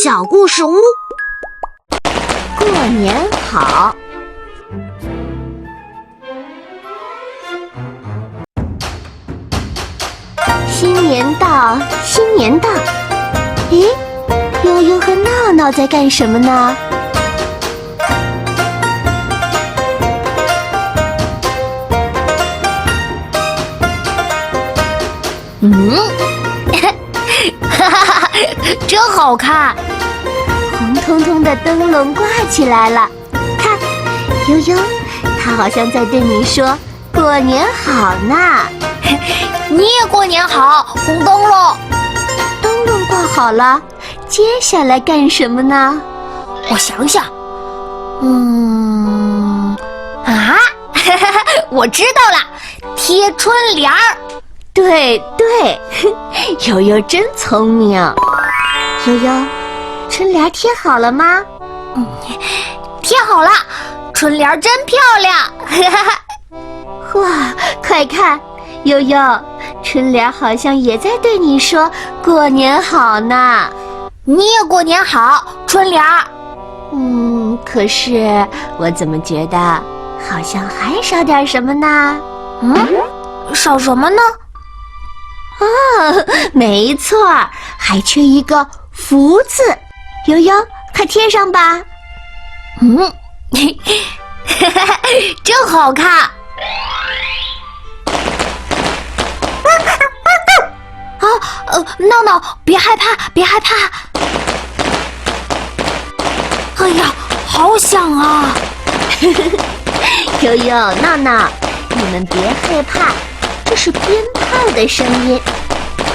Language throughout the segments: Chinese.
小故事屋，过年好。新年到，新年到。咦，悠悠和闹闹在干什么呢？哈哈，真好看！红彤彤的灯笼挂起来了，看，悠悠，他好像在对你说“过年好”呢。你也过年好，红灯笼。灯笼挂好了，接下来干什么呢？我想想，我知道了，贴春联儿。对对，悠悠真聪明。悠悠，春联贴好了吗？贴好了，春联真漂亮。哇，快看，悠悠，春联好像也在对你说“过年好”呢。你也过年好，春联儿。可是我怎么觉得好像还少点什么呢？少什么呢？没错，还缺一个“福”字。悠悠，快贴上吧。真好看。闹闹，别害怕，别害怕。哎呀，好响啊！悠悠、闹闹，你们别害怕，这是鞭炮的声音。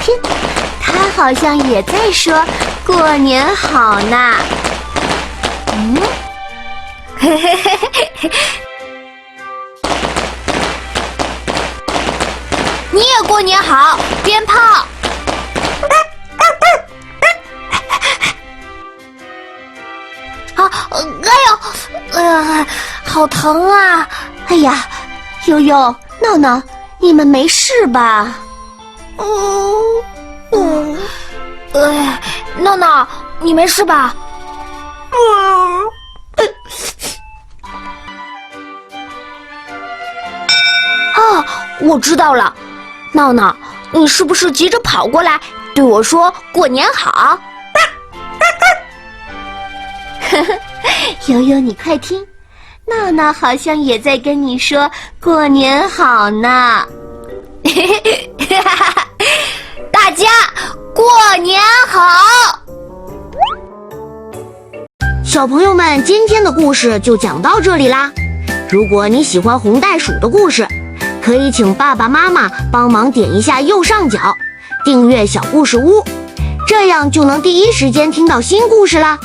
听，它好像也在说“过年好”呢。你也过年好，鞭炮。好疼啊！哎呀，悠悠、闹闹，你们没事吧？闹闹，你没事吧？我知道了，闹闹，你是不是急着跑过来对我说“过年好”？悠悠，你快听，闹闹好像也在跟你说“过年好”呢。大家过年好！小朋友们，今天的故事就讲到这里啦。如果你喜欢红袋鼠的故事，可以请爸爸妈妈帮忙点一下右上角订阅小故事屋，这样就能第一时间听到新故事啦。